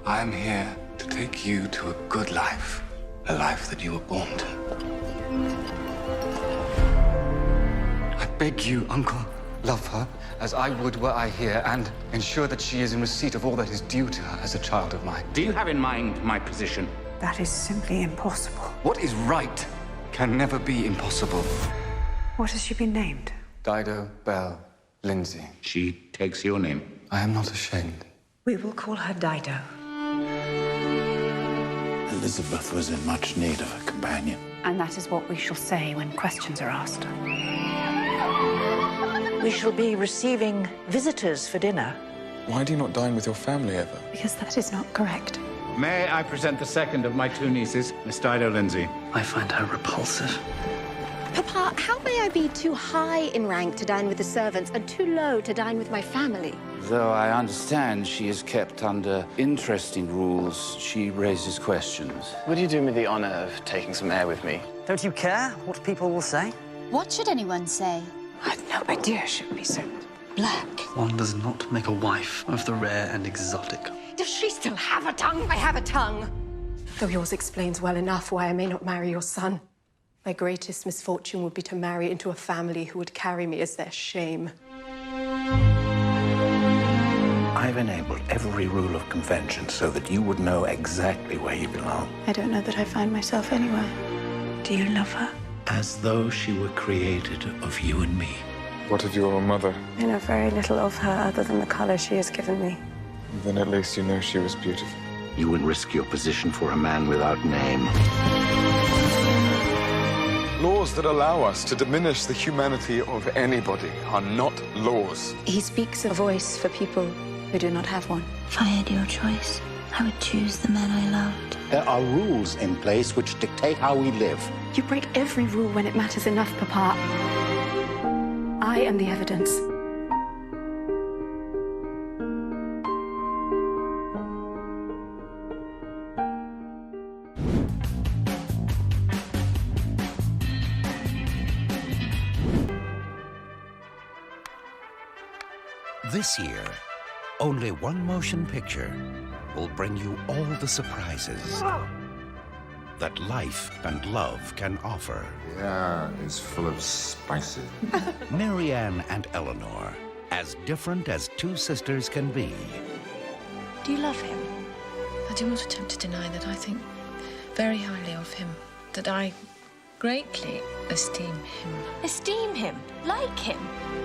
I'm here to take you to a good life. A life that you were born to. I beg you, Uncle, love her as I would were I here, and ensure that she is in receipt of all that is due to her as a child of mine. Do you have in mind my position? That is simply impossible. What is right can never be impossible. What has she been named? Dido Bell Lindsay. She takes your name. I am not ashamed. We will call her Dido. Elizabeth was in much need of a companion. And that is what we shall say when questions are asked. We shall be receiving visitors for dinner. Why do you not dine with your family ever? Because that is not correct. May I present the second of my two nieces, Miss Dido Lindsay? I find her repulsive. Papa, how may I be too high in rank to dine with the servants and too low to dine with my family? Though I understand she is kept under interesting rules, she raises questions. Would you do me the honor of taking some air with me? Don't you care what people will say? What should anyone say? I had no idea she would be so black. One does not make a wife of the rare and exotic. Does she still have a tongue? I have a tongue. Though yours explains well enough why I may not marry your son. My greatest misfortune would be to marry into a family who would carry me as their shame. I've enabled every rule of convention so that you would know exactly where you belong. I don't know that I find myself anywhere. Do you love her? As though she were created of you and me. What of your mother? I know very little of her other than the color she has given me. Then at least you know she was beautiful. You would risk your position for a man without name. Laws that allow us to diminish the humanity of anybody are not laws. He speaks a voice for people who do not have one. If I had your choice, I would choose the man I loved. There are rules in place which dictate how we live. You break every rule when it matters enough, Papa. I am the evidence. This year, only one motion picture will bring you all the surprises that life and love can offer. The air is full of spices. Marianne and Eleanor, as different as two sisters can be. Do you love him? I do not attempt to deny that I think very highly of him, that I greatly esteem him. Esteem him, like him.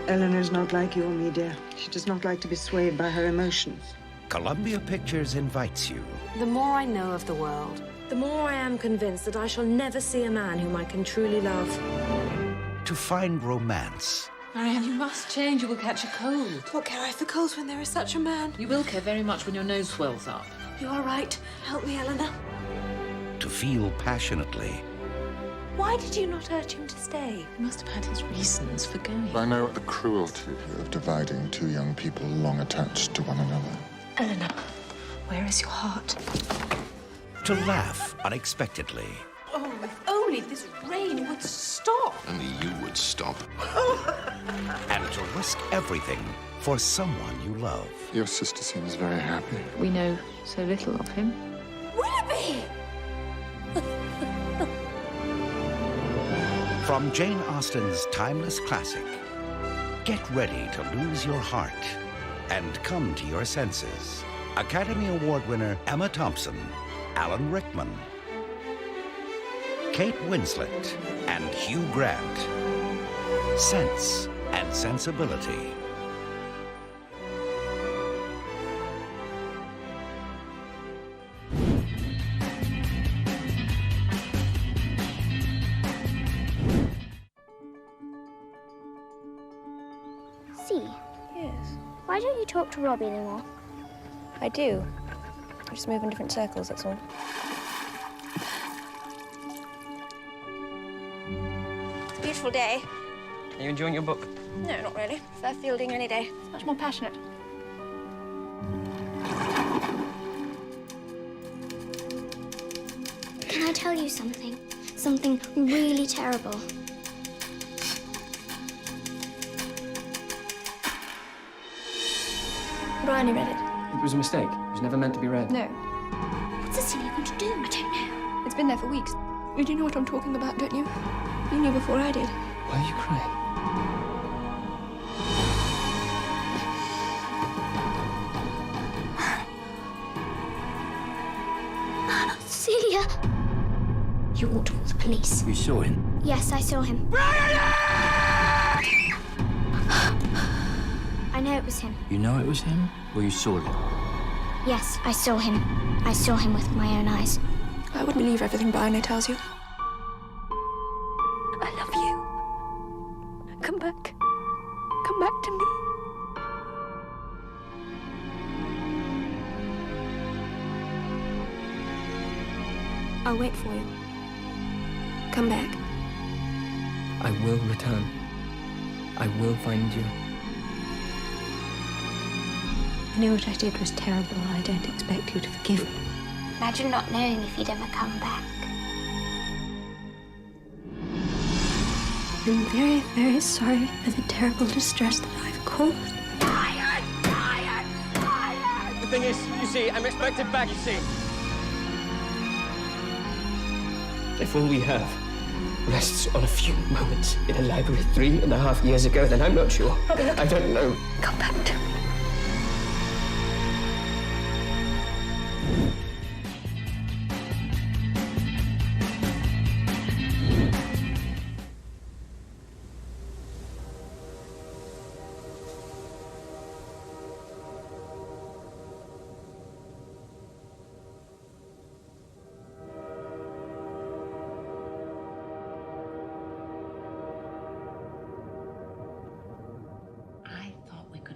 Eleanor's not like you or me, dear. She does not like to be swayed by her emotions. Columbia Pictures invites you The more I know of the world, the more I am convinced that I shall never see a man whom I can truly love. to find romance. Marianne, you must change. You will catch a cold. What care I for colds when there is such a man? You will care very much when your nose swells up. You are right. Help me, Eleanor. To feel passionately. Why did you not urge him to stay? He must have had his reasons for going. I know the cruelty of dividing two young people long attached to one another. Eleanor, where is your heart? To laugh unexpectedly. Oh, if only this rain would stop. Only you would stop. And to risk everything for someone you love. Your sister seems very happy. We know so little of him. Willoughby! From Jane Austen's timeless classic, get ready to lose your heart and come to your senses. Academy Award winner Emma Thompson, Alan Rickman, Kate Winslet, and Hugh Grant. Sense and Sensibility. See? Yes. Why don't you talk to Robbie anymore? I do. I just move in different circles, that's all. It's a beautiful day. Are you enjoying your book? No, not really. Prefer Fielding any day. It's much more passionate. Can I tell you something? Something really terrible. Bryony read it. It was a mistake. You was never meant to be read. No. What's Cecilia going to do? I don't know. It's been there for weeks. You do know what I'm talking about, don't you? You knew before I did. Why are you crying? Cecilia! You ought to call the police. You saw him? Yes, I saw him. I know it was him. You know it was him? Or you saw him? Yes, I saw him. I saw him with my own eyes. I would believe everything Bryony tells you. I love you. Come back. Come back to me. I'll wait for you. Come back. I will return. I will find you. I know what I did was terrible. I don't expect you to forgive me. Imagine not knowing if you'd ever come back. I'm very, very sorry for the terrible distress that I've caused. The thing is, you see, I'm expected back, you see. If all we have rests on a few moments in a library 3.5 years ago, then I'm not sure. I don't know. Come back to me.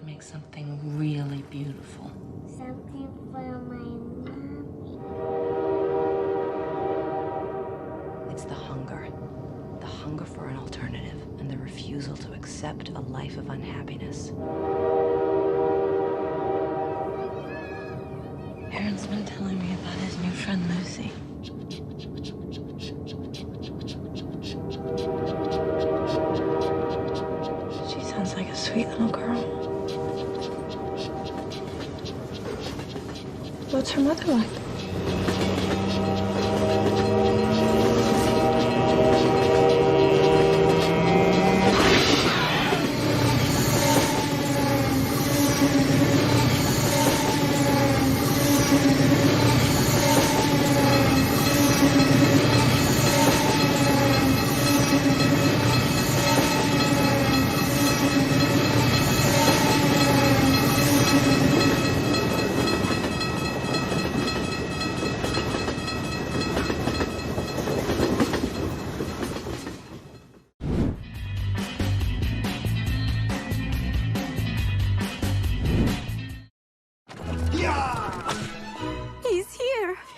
Make something really beautiful. Something for my mommy. It's the hunger. The hunger for an alternative and the refusal to accept a life of unhappiness. Aaron's been telling me about his new friend, Lucy. She sounds like a sweet little girl. What's her mother like?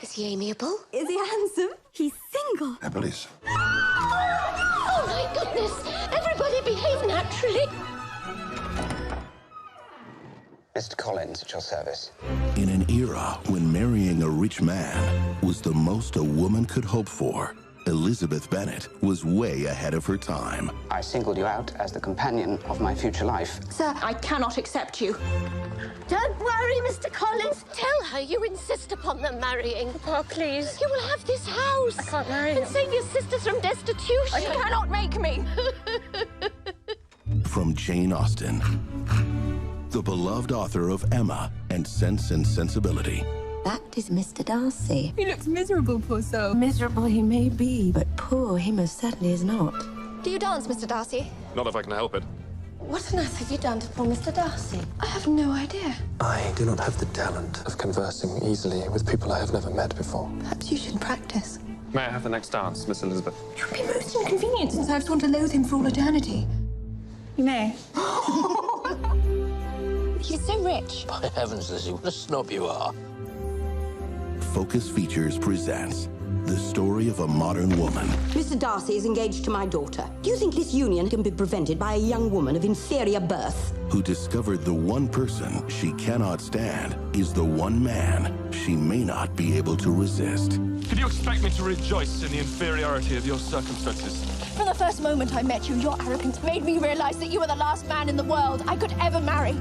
Is he amiable? Is he handsome? He's single. Ebelis. Oh my goodness! Everybody behave naturally. Mr. Collins, at your service. In an era when marrying a rich man was the most a woman could hope for, Elizabeth Bennet was way ahead of her time. I singled you out as the companion of my future life. Sir, I cannot accept you. Don't worry, Mr. Collins. Tell her you insist upon them marrying. Papa, please. You will have this house. I can't marry him. And save your sisters from destitution. You cannot make me. From Jane Austen, the beloved author of Emma and Sense and Sensibility. That is Mr. Darcy. He looks miserable, poor soul. Miserable he may be, but poor he most certainly is not. Do you dance, Mr. Darcy? Not if I can help it. What on earth have you done to poor Mr. Darcy? I have no idea. I do not have the talent of conversing easily with people I have never met before. Perhaps you should practice. May I have the next dance, Miss Elizabeth? It would be most inconvenient since I've sworn to loathe him for all eternity. You may. He's so rich. By heavens, Lizzie, what a snob you are. Focus Features presents the story of a modern woman Mr. Darcy is engaged to my daughter. Do you think this union can be prevented by a young woman of inferior birth? who discovered the one person she cannot stand is the one man she may not be able to resist. Did you expect me to rejoice in the inferiority of your circumstances? From the first moment I met you, your arrogance made me realize that you were the last man in the world I could ever marry.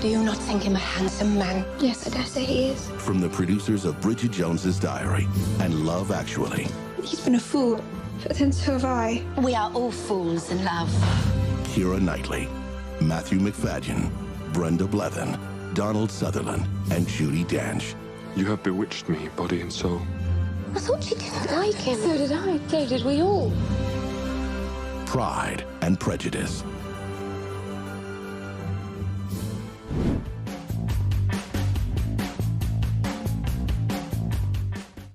Do you not think him a handsome man? Yes, I dare say he is. From the producers of Bridget Jones's Diary and Love Actually. He's been a fool, but then so have I. We are all fools in love. Keira Knightley, Matthew McFadden, Brenda Blethyn, Donald Sutherland, and Judi Dench. You have bewitched me, body and soul. I thought she didn't like him. So did I. So did we all. Pride and Prejudice.